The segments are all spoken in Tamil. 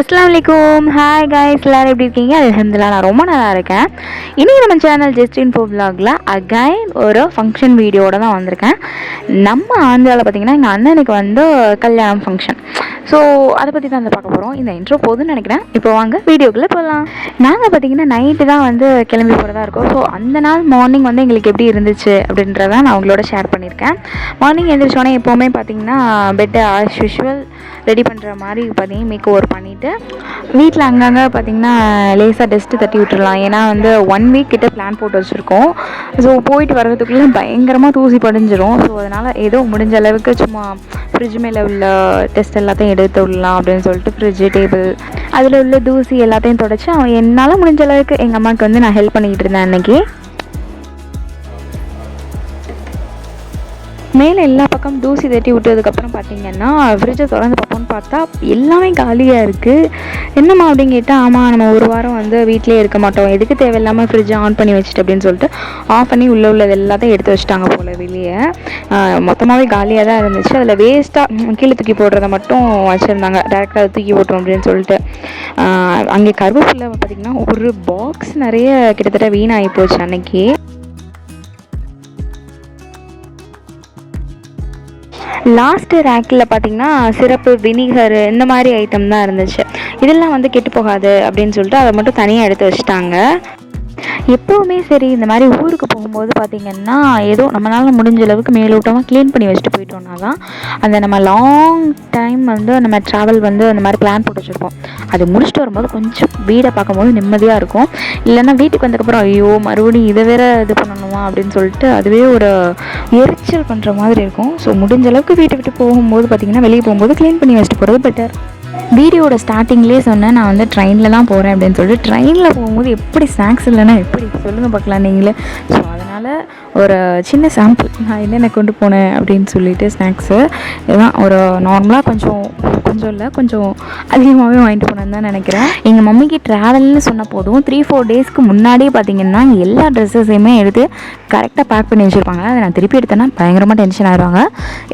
அஸ்ஸலாமு அலைக்கும். ஹாய் காய்ஸ், எல்லோரும் எப்படி இருக்கீங்க? அல்ஹம்துலில்லாஹ் நான் ரொம்ப நல்லா இருக்கேன். இன்றைக்கி நம்ம சேனல் ஜஸ்ட் இன்ஃபோ விலாகில் அகைன் ஒரு ஃபங்க்ஷன் வீடியோட தான் வந்திருக்கேன். நம்ம ஆந்திராவில் பார்த்திங்கன்னா எங்கள் அண்ணனுக்கு வந்து கல்யாணம் ஃபங்க்ஷன். ஸோ அதை பற்றி தான் வந்து பார்க்க போகிறோம். இந்த இன்ட்ரோ போதுன்னு நினைக்கிறேன். இப்போ வாங்க வீடியோக்குள்ளே போகலாம். நாங்கள் பார்த்திங்கன்னா நைட்டு தான் வந்து கிளம்பி போகிறதா இருக்கோம். ஸோ அந்த நாள் மார்னிங் வந்து எங்களுக்கு எப்படி இருந்துச்சு அப்படின்றத நான் உங்களோட ஷேர் பண்ணியிருக்கேன். மார்னிங் எழுந்திரிச்சோன்னே எப்போவுமே பார்த்திங்கன்னா பெட்டை ஆஸ் யூஷுவல் ரெடி பண்ணுற மாதிரி பார்த்திங்கன்னா மேக் ஓவர் பண்ணிவிட்டு வீட்டில் அங்கங்கே பார்த்திங்கன்னா லேசாக டஸ்ட்டு தட்டி விட்டுடலாம். ஏன்னா வந்து 1 வீக் கிட்ட பிளான் போட்டு வச்சுருக்கோம். ஸோ போயிட்டு வர்றதுக்குள்ளே பயங்கரமாக தூசி படிஞ்சிடும். ஸோ அதனால் ஏதோ முடிஞ்ச அளவுக்கு சும்மா ஃப்ரிட்ஜ் மேலே உள்ள டெஸ்ட் எல்லாத்தையும் எடுத்து விடலாம் அப்படின்னு சொல்லிட்டு ஃப்ரிட்ஜு டேபிள் அதில் உள்ள தூசி எல்லாத்தையும் தொடச்சி என்னால் முடிஞ்ச அளவுக்கு எங்கள் அம்மாவுக்கு வந்து நான் ஹெல்ப் பண்ணிக்கிட்டு இருந்தேன் அன்றைக்கி. மேலே எல்லா பக்கம் தூசி தட்டி விட்டதுக்கப்புறம் பார்த்திங்கன்னா ஃப்ரிட்ஜை திறந்து பார்ப்போம்னு பார்த்தா எல்லாமே காலியாக இருக்குது. என்னம்மா அப்படின்னு கேட்டால், ஆமாம் நம்ம ஒரு வாரம் வந்து வீட்டிலே இருக்க மாட்டோம், எதுக்கு தேவையில்லாமல் ஃப்ரிட்ஜை ஆன் பண்ணி வச்சுட்டு அப்படின்னு சொல்லிட்டு ஆஃப் பண்ணி உள்ளது எல்லாத்தையும் எடுத்து வச்சுட்டாங்க போல். வெளியே மொத்தமாகவே காலியாக தான் இருந்துச்சு. அதில் வேஸ்ட்டாக கீழே தூக்கி போடுறத மட்டும் வச்சுருந்தாங்க. டேரெக்டாக அதை தூக்கி போட்டுரும் அப்படின்னு சொல்லிட்டு. அங்கே கருவேப்பிலை பார்த்திங்கன்னா ஒரு பாக்ஸ் நிறைய கிட்டத்தட்ட வீணாகி போச்சு அன்னைக்கு. லாஸ்ட்டு ரேக்கில் பார்த்திங்கன்னா சிரப்பு, வினிகரு இந்த மாதிரி ஐட்டம் தான் இருந்துச்சு. இதெல்லாம் வந்து கெட்டு போகாது அப்படின்னு சொல்லிட்டு அதை மட்டும் தனியாக எடுத்து வச்சுட்டாங்க. எப்போவுமே சரி இந்த மாதிரி ஊருக்கு போகும்போது பார்த்திங்கன்னா ஏதோ நம்மளால் முடிஞ்ச அளவுக்கு மேலோட்டமாக க்ளீன் பண்ணி வச்சுட்டு போயிட்டோம்னா தான் அந்த நம்ம லாங் டைம் வந்து நம்ம ட்ராவல் வந்து அந்த மாதிரி பிளான் போட்டு வச்சுருப்போம். அது முடிச்சுட்டு வரும்போது கொஞ்சம் வீடை பார்க்கும்போது நிம்மதியாக இருக்கும். இல்லைன்னா வீட்டுக்கு வந்ததுக்கப்புறம் ஐயோ மறுபடியும் இதை வேற இது பண்ணணுமா அப்படின்னு சொல்லிட்டு அதுவே ஒரு எரிச்சல் பண்ணுற மாதிரி இருக்கும். ஸோ முடிஞ்ச அளவுக்கு வீட்டை விட்டு போகும்போது பார்த்திங்கன்னா வெளியே போகும்போது க்ளீன் பண்ணி வச்சுட்டு போகிறது பெட்டர். வீடியோட ஸ்டார்டிங்லேயே சொன்னேன் நான் வந்து ட்ரெயினில் தான் போகிறேன் அப்படின்னு சொல்லிட்டு. ட்ரெயினில் போகும்போது எப்படி ஸ்நாக்ஸ் இல்லைன்னா எப்படி சொல்லுங்கள் பார்க்கலாம் நீங்களே. ஸோ அதனால் ஒரு சின்ன சாம்பிள் நான் என்னென்ன கொண்டு போனேன் அப்படின்னு சொல்லிட்டு ஸ்நாக்ஸு இதுதான். ஒரு நார்மலாக கொஞ்சம் இல்லை கொஞ்சம் அதிகமாகவே வாங்கிட்டு போனேன்னு தான் நினைக்கிறேன். எங்கள் மம்மிக்கு ட்ராவல்னு சொன்ன போதும் 3-4 டேஸ்க்கு முன்னாடியே பார்த்திங்கன்னா எல்லா ட்ரெஸ்ஸஸையுமே எடுத்து கரெக்டாக பேக் பண்ணி வச்சுருப்பாங்க. அதை நான் திருப்பி எடுத்தேன்னா பயங்கரமாக டென்ஷன் ஆகிடுவாங்க.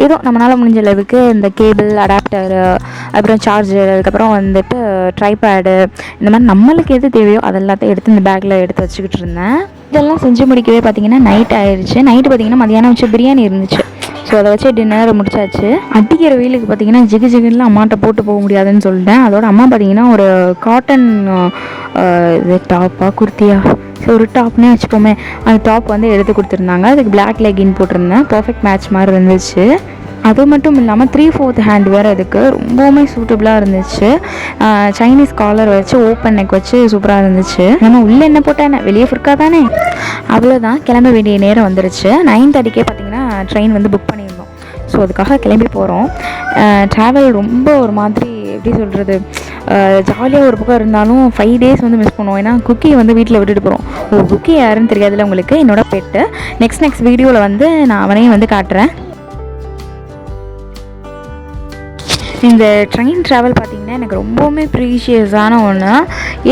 ஏதோ நம்மளால் முடிஞ்ச அளவுக்கு இந்த கேபிள், அடாப்டரு, அப்புறம் சார்ஜர், அதுக்கப்புறம் வந்துட்டு ட்ரைபேடு, இந்த மாதிரி நம்மளுக்கு எது தேவையோ அதெல்லாத்தையும் எடுத்து இந்த பேக்கில் எடுத்து வச்சுக்கிட்டு இருந்தேன். இதெல்லாம் செஞ்சு முடிக்கவே பார்த்திங்கன்னா நைட் ஆயிடுச்சு. நைட்டு பார்த்திங்கன்னா மதியானம் வச்சு பிரியாணி இருந்துச்சு. ஸோ அதை வச்சு டின்னர் முடிச்சாச்சு. அடிக்கிற வெயிலுக்கு பார்த்திங்கன்னா ஜிகு ஜிகுலாம் அம்மாட்ட போட்டு போக முடியாதுன்னு சொல்லிட்டேன். அதோட அம்மா பார்த்திங்கன்னா ஒரு காட்டன் இது டாப்பா குர்த்தியா, ஸோ ஒரு டாப்னே வச்சுப்போமே, அந்த டாப் வந்து எடுத்து கொடுத்துருந்தாங்க. அதுக்கு பிளாக் லெகின் போட்டிருந்தேன். பர்ஃபெக்ட் மேட்ச் மாதிரி இருந்துச்சு. அது மட்டும் இல்லாமல் 3/4 ஹேண்ட் வேறு அதுக்கு ரொம்பவுமே சூட்டபுளாக இருந்துச்சு. சைனீஸ் காலர் வச்சு ஓப்பன் நெக் வச்சு சூப்பராக இருந்துச்சு. நம்ம உள்ளே என்ன போட்டால் என்ன, வெளியே ஃபுர்க்கா தானே. அவ்வளோதான், கிளம்ப வேண்டிய நேரம் வந்துருச்சு. 9:30 பார்த்திங்கன்னா ட்ரெயின் வந்து புக் பண்ணியிருந்தோம். ஸோ அதுக்காக கிளம்பி போகிறோம். ட்ராவல் ரொம்ப ஒரு மாதிரி எப்படி சொல்கிறது, ஜாலியாக ஒரு பக்கம் இருந்தாலும் 5 டேஸ் வந்து மிஸ் பண்ணுவோம். ஏன்னா குக்கியை வந்து வீட்டில் விட்டுட்டு போகிறோம். குக்கி யாருன்னு தெரியாதுல்ல உங்களுக்கு, என்னோட பெட்டு. நெக்ஸ்ட் வீடியோவில் வந்து நான் அவனையும் வந்து காட்டுறேன். இந்த ட்ரெயின் ட்ராவல் பார்த்திங்கன்னா எனக்கு ரொம்பவுமே ப்ரீஷியஸான ஒன்று.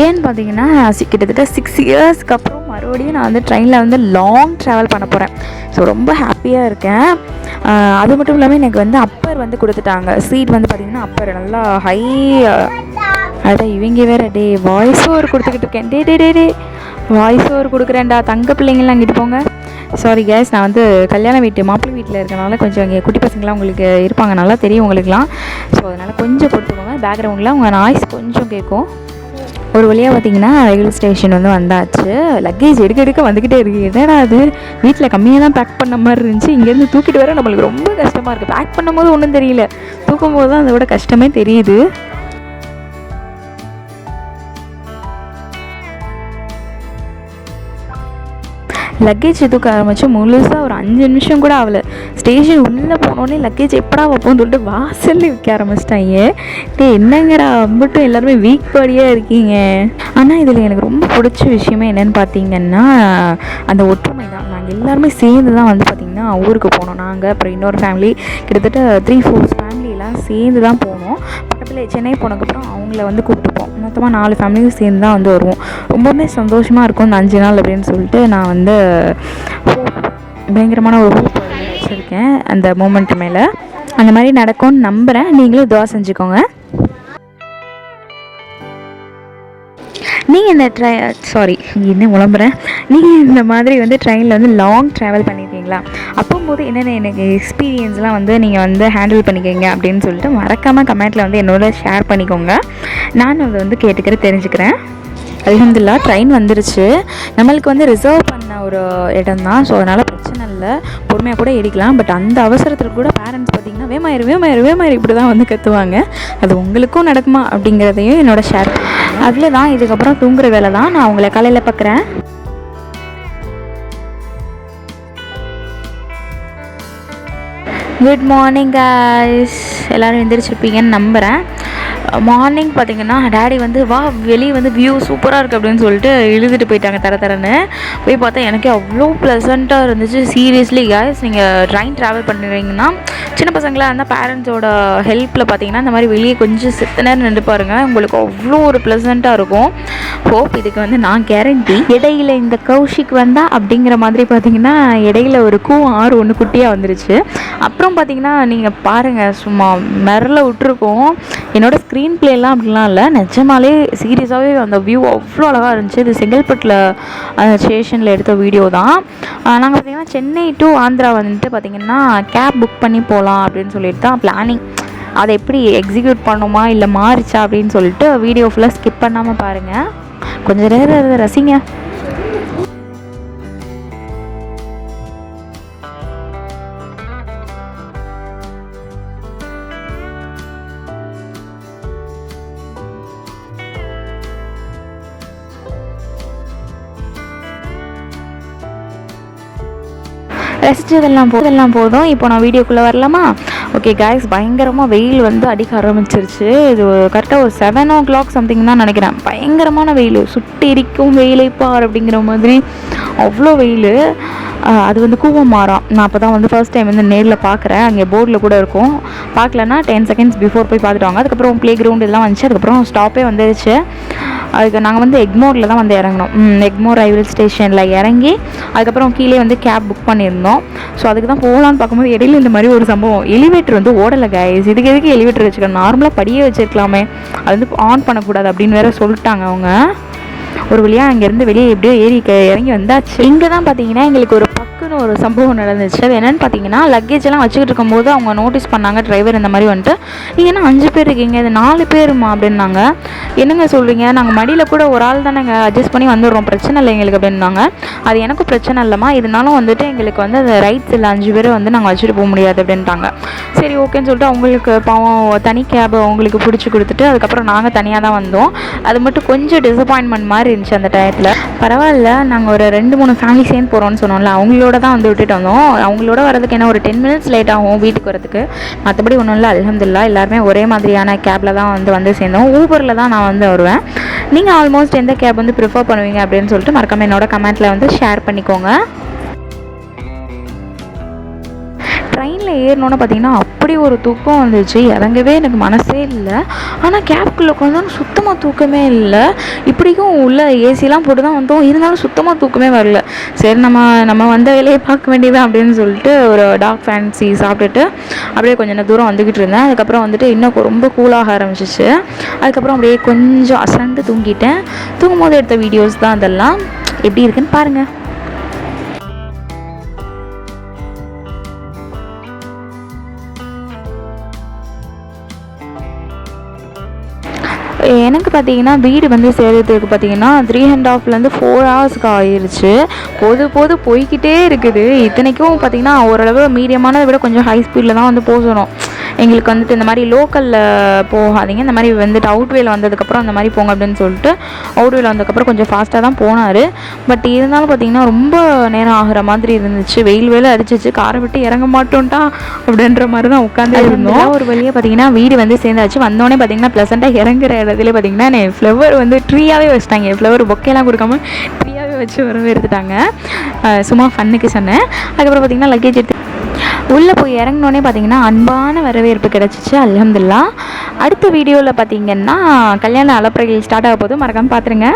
ஏன்னு பார்த்திங்கன்னா கிட்டத்தட்ட 6 இயர்ஸ்க்கு அப்புறம் மறுபடியும் நான் வந்து ட்ரெயினில் வந்து லாங் ட்ராவல் பண்ண போகிறேன். ஸோ ரொம்ப ஹாப்பியாக இருக்கேன். அது மட்டும் இல்லாமல் எனக்கு வந்து அப்பர் வந்து கொடுத்துட்டாங்க. சீட் வந்து பார்த்திங்கன்னா அப்பர் நல்லா ஹை. அதான் இவங்க வேறு வாய்ஸ் ஓவர் கொடுத்துக்கிட்டு இருக்கேன். வாய்ஸ் ஓவர் கொடுக்குறேன்டா, தங்க பிள்ளைங்களாம் அங்கிட்டு போங்க. சாரி கேஸ், நான் வந்து கல்யாண வீட்டு மாப்பிள்ளை வீட்டில் இருக்கனால கொஞ்சம் இங்கே குட்டி பசங்களாம் உங்களுக்கு இருப்பாங்க, நல்லா தெரியும் உங்களுக்குலாம். ஸோ அதனால் கொஞ்சம் கொடுத்துக்கோங்க. பேக்ரவுண்டில் உங்கள் நாய்ஸ் கொஞ்சம் கேட்கும். ஒரு வழியாக பார்த்திங்கன்னா ரயில்வே ஸ்டேஷன் வந்து வந்தாச்சு. லக்கேஜ் எடுக்க வந்துக்கிட்டே இருக்குது. என்னடா அது வீட்டில் கம்மியாக தான் பேக் பண்ண மாதிரி இருந்துச்சு, இங்கேருந்து தூக்கிட்டு வர நம்மளுக்கு ரொம்ப கஷ்டமாக இருக்குது. பேக் பண்ணும்போது ஒன்றும் தெரியல, தூக்கும்போது தான் அதோட கஷ்டமே தெரியுது. லக்கேஜ் தூக்க ஆரம்பித்து முழுசாக ஒரு 5 நிமிஷம் கூட ஆகலை. ஸ்டேஷன் உள்ளே போனோடனே லக்கேஜ் எப்படா வைப்போம்னு சொல்லிட்டு வாசல்ல விற்க ஆரம்பிச்சிட்டாங்க. என்னங்கடா மட்டும் எல்லாருமே வீக் பாடியாக இருக்கீங்க. ஆனால் இதில் எனக்கு ரொம்ப பிடிச்ச விஷயமே என்னென்னு பார்த்தீங்கன்னா அந்த ஒற்றுமை தான். நாங்கள் எல்லாருமே சேர்ந்து தான் வந்து பார்த்திங்கன்னா ஊருக்கு போனோம். நாங்கள் அப்புறம் இன்னொரு ஃபேமிலி கிட்டத்தட்ட 3-4 ஃபேமிலியெல்லாம் சேர்ந்து தான் போனோம். பக்கத்தில் சென்னை போனதுக்கப்புறம் அவங்கள வந்து கூப்பிட்டுப்போம். மொத்தமாக 4 ஃபேமிலியும் சேர்ந்து தான் வந்து வருவோம். ரொம்பவுமே சந்தோஷமாக இருக்கும் இந்த 5 நாள் அப்படின்னு சொல்லிட்டு நான் வந்து பயங்கரமான ஒரு ஹோப் வச்சுருக்கேன் அந்த மூமெண்ட் மேலே. அந்த மாதிரி நடக்கும்னு நம்புகிறேன். நீங்களும் துவா செஞ்சுக்கோங்க. நீங்கள் இந்த என்ன விளம்புறேன், நீங்கள் இந்த மாதிரி வந்து ட்ரெயினில் வந்து லாங் ட்ராவல் பண்ணியிருக்கீங்களா? அப்போம்போது என்னென்ன எனக்கு எக்ஸ்பீரியன்ஸ்லாம் வந்து நீங்கள் வந்து ஹேண்டில் பண்ணிக்கிறீங்க அப்படின்னு சொல்லிட்டு மறக்காமல் கமெண்ட்டில் வந்து என்னோட ஷேர் பண்ணிக்கோங்க. நானும் அதை வந்து தெரிஞ்சுக்கிறேன். அல்ஹம்துலில்லாஹ் ட்ரெயின் வந்துருச்சு. நம்மளுக்கு வந்து ரிசர்வ் பண்ண ஒரு இடம் தான். ஸோ அதனால் பிரச்சனை இல்லை, பொறுமையாக கூட ஏறிக்கலாம். பட் அந்த அவசரத்தில் கூட பேரண்ட்ஸ் பார்த்திங்கன்னா வேமாயிரு இப்படி தான் வந்து கற்றுவாங்க. அது உங்களுக்கும் நடக்குமா அப்படிங்கிறதையும் என்னோட ஷேர் பண்ணுவேன். அதில் தான் இதுக்கப்புறம் தூங்குற வேலை தான். நான் உங்களை காலையில் பார்க்குறேன். Good morning guys. எல்லோரும் எந்திரிச்சிருப்பீங்கன்னு நம்புகிறேன். மார்னிங் பார்த்திங்கன்னா டேடி வந்து வெளியே வந்து வியூ சூப்பராக இருக்குது அப்படின்னு சொல்லிட்டு இழுதுட்டு போயிட்டாங்க. தரன்னு போய் பார்த்தா எனக்கே அவ்வளோ ப்ளசண்ட்டாக இருந்துச்சு. சீரியஸ்லி காய்ஸ், நீங்கள் ட்ரெயின் ட்ராவல் பண்ணுறீங்கன்னா சின்ன பசங்களாக இருந்தால் பேரண்ட்ஸோட ஹெல்ப்பில் பார்த்தீங்கன்னா இந்த மாதிரி வெளியே கொஞ்சம் செத்த நேரம் நின்று பாருங்கள், உங்களுக்கு அவ்வளோ ஒரு ப்ளசண்ட்டாக இருக்கும். ஹோப் இதுக்கு வந்து நான் கேரண்டி. இடையில இந்த கௌஷிக் வந்தால் அப்படிங்கிற மாதிரி பார்த்தீங்கன்னா இடையில ஒரு ஆறு ஒன்று குட்டியாக வந்துருச்சு. அப்புறம் பார்த்தீங்கன்னா நீங்கள் பாருங்கள், சும்மா மிரல விட்டுருக்கோம். என்னோட ஸ்க்ரீன் பிளேலாம் அப்படிலாம் இல்லை, நிஜமாலே சீரியஸாகவே அந்த வியூ அவ்வளோ அழகாக இருந்துச்சு. இது செங்கல்பட்டில் ஸ்டேஷனில் எடுத்த வீடியோ தான். நாங்கள் பார்த்திங்கன்னா சென்னை டு ஆந்திரா வந்துட்டு பார்த்திங்கன்னா கேப் புக் பண்ணி போகலாம் அப்படின்னு சொல்லிட்டு தான் பிளானிங். அதை எப்படி எக்ஸிக்யூட் பண்ணுமா இல்லை மாறிச்சா அப்படின்னு சொல்லிட்டு வீடியோ ஃபுல்லாக ஸ்கிப் பண்ணாமல் பாருங்கள், கொஞ்சம் நேரம் ரசிங்க. ரசித்ததெல்லாம் போதும். இப்போ நான் வீடியோக்குள்ளே வரலாமா? ஓகே காய்ஸ், பயங்கரமாக வெயில் வந்து அடிக்க ஆரம்பிச்சிருச்சு. இது கரெக்டாக ஒரு 7 o'clock சம்திங் தான் நினைக்கிறேன். பயங்கரமான வெயில், சுட்டி எரிக்கும் வெயிலை பார் அப்படிங்கிற மாதிரி அவ்வளோ வெயில். அது வந்து கூவமாறாம். நான் அப்போ தான் வந்து ஃபர்ஸ்ட் டைம் வந்து நேரில் பார்க்குறேன். அங்கே போர்டில் கூட இருக்கும், பார்க்கலன்னா 10 seconds பிஃபோர் போய் பார்த்துட்டு வாங்க. அதுக்கப்புறம் ப்ளே கிரவுண்ட் இதெல்லாம் வந்துச்சு. அதுக்கப்புறம் ஸ்டாப்பே வந்துருச்சு. அதுக்கு நாங்கள் வந்து எக்மோரில் தான் வந்து இறங்கணும். எக்மோர் ரயில்வே ஸ்டேஷனில் இறங்கி அதுக்கப்புறம் கீழே வந்து கேப் புக் பண்ணியிருந்தோம். ஸோ அதுக்கு தான் போகலான்னு பார்க்கும்போது இடையில இந்த மாதிரி ஒரு சம்பவம். எலிவேட்டர் வந்து ஓடலை கைஸ். எதுக்கு எலிவேட்டர் வச்சுக்கணும், நார்மலாக படியே வச்சுருக்கலாமே, அது வந்து ஆன் பண்ணக்கூடாது அப்படின்னு வேறு சொல்லிட்டாங்க அவங்க. ஒரு வழியாக அங்கேருந்து வெளியே எப்படியோ இறங்கி வந்தாச்சு. இங்கே தான் பார்த்தீங்கன்னா எங்களுக்கு ஒரு பக்குன்னு ஒரு சம்பவம் நடந்துச்சு. அது என்னென்னு பார்த்தீங்கன்னா, லக்கேஜ் எல்லாம் வச்சுக்கிட்டு இருக்கும்போது அவங்க நோட்டீஸ் பண்ணாங்க, டிரைவர் இந்த மாதிரி வந்துட்டு, நீங்கள் என்ன 5 பேர் இருக்கீங்க, இது 4 பேருமா அப்படின்னாங்க. என்னங்க சொல்கிறீங்க, நாங்கள் மடியில் கூட ஒரு ஆள் தானே அட்ஜஸ்ட் பண்ணி வந்துடுறோம், பிரச்சனை இல்லை எங்களுக்கு அப்படின்னாங்க. அது எனக்கும் பிரச்சனை இல்லைம்மா, இருந்தாலும் வந்துட்டு எங்களுக்கு வந்து அது ரைட்ஸ் இல்லை, 5 பேர் வந்து நாங்கள் வச்சுட்டு போக முடியாது அப்படின்ட்டாங்க. சரி ஓகேன்னு சொல்லிட்டு அவங்களுக்கு பாவம் தனி கேப் அவங்களுக்கு பிடிச்சி கொடுத்துட்டு அதுக்கப்புறம் நாங்கள் தனியாக தான் வந்தோம். அது மட்டும் கொஞ்சம் டிசப்பாயின்மெண்ட் மாதிரி இருந்துச்சு அந்த டயத்தில். பரவாயில்ல, நாங்கள் ஒரு 2-3 ஃபேமிலி சேர்ந்து போகிறோம்னு சொன்னோம்ல, அவங்களோட தான் வந்து விட்டுட்டு வந்தோம். அவங்களோட வரதுக்கு என்ன ஒரு 10 minutes லேட் ஆகும் வீட்டுக்கு வரதுக்கு, மற்றபடி ஒன்றும் இல்லை. அல்ஹம்துலில்லாஹ் எல்லாருமே ஒரே மாதிரியான கேபில் தான் வந்து சேர்ந்தோம். ஊபரில் தான் நான் வந்து வருவேன். நீங்கள் ஆல்மோஸ்ட் எந்த கேப் வந்து ப்ரிஃபர் பண்ணுவீங்க அப்படின்னு சொல்லிட்டு மறக்காம என்னோட கமெண்ட்டில் வந்து ஷேர் பண்ணிக்கோங்க. ட்ரெயினில் ஏறினோன்னு பார்த்தீங்கன்னா அப்படி ஒரு தூக்கம் வந்துச்சு, இறங்கவே எனக்கு மனசே இல்லை. ஆனால் கேப்குள்ளே உட்காந்து சுத்தமாக தூக்கமே இல்லை. இப்படிக்கும் உள்ள ஏசிலாம் போட்டு தான் வந்தோம், இருந்தாலும் சுத்தமாக தூக்கமே வரல. சரி நம்ம வந்த வேலையை பார்க்க வேண்டியதான் அப்படின்னு சொல்லிட்டு ஒரு டாக் ஃபேன்சி சாப்பிட்டுட்டு அப்படியே கொஞ்சம் தூரம் வந்துக்கிட்டு இருந்தேன். அதுக்கப்புறம் வந்துட்டு இன்னும் ரொம்ப கூலாக ஆரம்பிச்சிச்சு. அதுக்கப்புறம் அப்படியே கொஞ்சம் அசந்து தூங்கிட்டேன். தூங்கும் போது எடுத்த வீடியோஸ் தான் அதெல்லாம். எப்படி இருக்குன்னு பாருங்கள். எனக்கு பார்த்தீங்கன்னா வீடு வந்து சேர்கிறதுக்கு பார்த்தீங்கன்னா 3.5 to 4 hours ஆயிடுச்சு. போது போய்கிட்டே இருக்குது. இத்தனைக்கும் பார்த்தீங்கன்னா ஓரளவு மீடியமானதை விட கொஞ்சம் ஹை ஸ்பீடில் தான் வந்து போகணும். எங்களுக்கு வந்துட்டு இந்த மாதிரி லோக்கலில் போகாதீங்க, இந்த மாதிரி வந்துட்டு அவுட்வேல வந்ததுக்கப்புறம் அந்த மாதிரி போங்க அப்படின்னு சொல்லிட்டு அவுட்வேல வந்ததுக்கப்புறம் கொஞ்சம் ஃபாஸ்ட்டாக தான் போனார். பட் இருந்தாலும் பார்த்தீங்கன்னா ரொம்ப நேரம் ஆகிற மாதிரி இருந்துச்சு. வெயில் வேலை அடிச்சிச்சு, காரை விட்டு இறங்க மாட்டோம்ட்டா அப்படின்ற மாதிரி தான் உட்காந்து இருந்தோம். ஒரு வழியாக பார்த்தீங்கன்னா வீடு வந்து சேர்ந்தாச்சு. வந்தோடனே பார்த்தீங்கன்னா ப்ளசண்ட்டாக இறங்குற இடத்துல பார்த்தீங்கன்னா ஃப்ளவர் வந்து ட்ரீயாகவே வச்சுட்டாங்க. ஃப்ளவர் பொக்கையெல்லாம் கொடுக்காம ட்ரீயாகவே வச்சு வரவேற்றுட்டாங்க. சும்மா ஃபன்னுக்கு சொன்னேன். அதுக்கப்புறம் பார்த்தீங்கன்னா லக்கேஜ் எடுத்து உள்ளே போய் இறங்கினோடனே பார்த்தீங்கன்னா அன்பான வரவேற்பு கிடச்சிச்சு. அல்ஹம்துலில்லாஹ். அடுத்த வீடியோவில் பார்த்தீங்கன்னா கல்யாண அலப்பறைகள் ஸ்டார்ட் ஆக போது, மறக்காமல் பார்த்துருங்க.